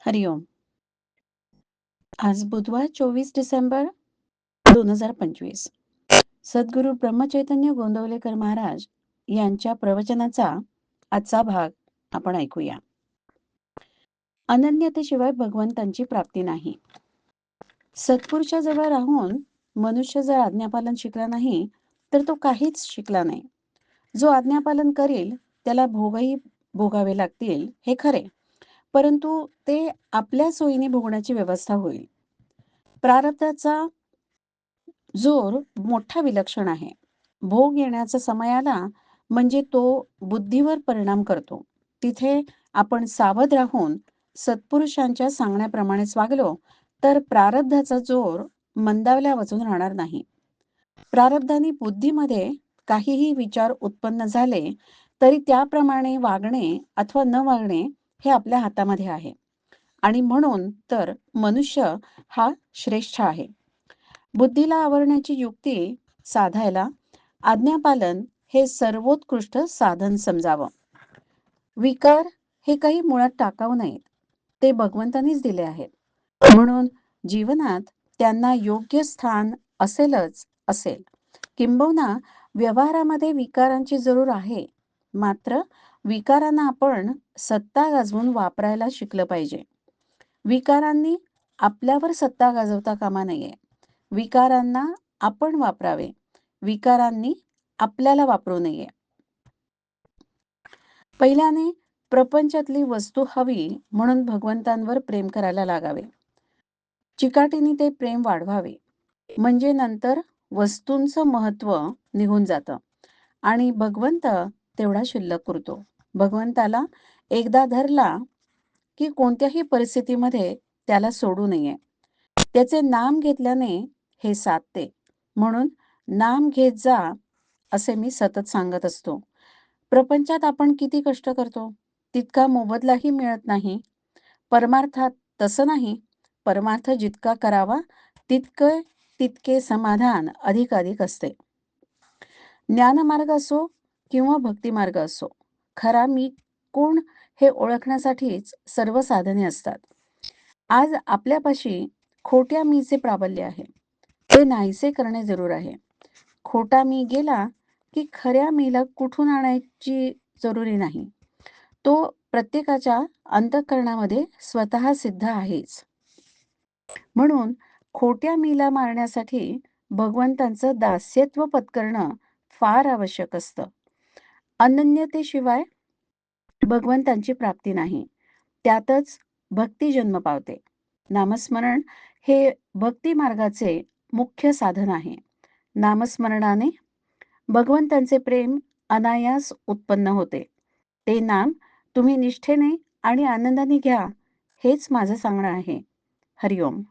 हरिओम. आज बुधवार 24 डिसेंबर 2025. सद्गुरू ब्रह्मचैतन्य गोंदवलेकर महाराज यांच्या प्रवचनाचा आजचा भाग आपण ऐकूया. अनन्यतेशिवाय भगवंतांची प्राप्ती नाही. सत्पुरुषा जवळ राहून मनुष्य जर आज्ञापालन शिकला नाही तर तो काहीच शिकला नाही. जो आज्ञापालन करेल त्याला भोगही भोगावे लागतील हे खरे, परंतु ते आपल्या सोयीने भोगण्याची व्यवस्था होईल. प्रारब्धाचा जोर मोठा विलक्षण आहे. भोग येण्याचा समय आला म्हणजे तो बुद्धीवर परिणाम करतो. तिथे आपण सावध राहून सत्पुरुषांच्या सांगण्याप्रमाणेच वागलो तर प्रारब्धाचा जोर मंदावल्या वाचून राहणार नाही. प्रारब्धाने बुद्धीमध्ये काहीही विचार उत्पन्न झाले तरी त्याप्रमाणे वागणे अथवा न वागणे हे आपल्या हातामध्ये आहे. आणि म्हणून तर मनुष्य हा श्रेष्ठ आहे. बुद्धीला आवरण्याची युक्ती साधायला आज्ञापालन हे सर्वोत्कृष्ट साधन समजावं. विकार हे काही मुळात टाकाऊ नयेत, ते भगवंतानीच दिले आहेत. म्हणून जीवनात त्यांना योग्य स्थान असेल. किंबहुना व्यवहारामध्ये विकारांची जरूर आहे, मात्र विकारांना आपण सत्ता गाजवून वापरायला शिकलं पाहिजे. विकारांनी आपल्यावर सत्ता गाजवता कामा नये. विकारांना आपण वापरावे, विकारांनी आपल्याला वापरू नये. पहिल्याने प्रपंचातली वस्तू हवी म्हणून भगवंतांवर प्रेम करायला लागावे. चिकाटीने ते प्रेम वाढवावे, म्हणजे नंतर वस्तूंचं महत्व निघून जातं आणि भगवंत तेवढा शिल्लक उरतो. भगवंताला एकदा धरला की कोणत्याही परिस्थितीमध्ये त्याला सोडू नये. त्याचे नाम घेतल्याने हे साधते. म्हणून नाम घेत जा असे मी सतत सांगत असतो. प्रपंचात आपण किती कष्ट करतो तितका मोबदलाही मिळत नाही. परमार्थात तसं नाही. परमार्थ जितका करावा तितके समाधान अधिकाधिक असते. ज्ञानमार्ग असो किंवा भक्तिमार्ग असो, खरा मी कोण हे ओळखण्यासाठीच सर्व साधने असतात. आज आपल्यापाशी खोट्या मीचे प्राबल्य आहे, ते नाहीसे करणे जरूर आहे. खोटा मी गेला की खऱ्या मीला कुठून आणायची जरुरी नाही. तो प्रत्येकाच्या अंतःकरणामध्ये स्वतः सिद्ध आहेच. म्हणून खोट्या मीला मारण्यासाठी भगवंतांचं दास्यत्व पत्करणं फार आवश्यक असतं. अनन्यतेशिवाय भगवंतांची प्राप्ती नाही. त्यातच भक्ती जन्म पावते. नामस्मरण हे भक्ती मार्गाचे मुख्य साधन आहे. नामस्मरणाने भगवंतांचे प्रेम अनायास उत्पन्न होते. ते नाम तुम्ही निष्ठेने आणि आनंदाने घ्या, हेच माझं सांगणं आहे. हरिओम.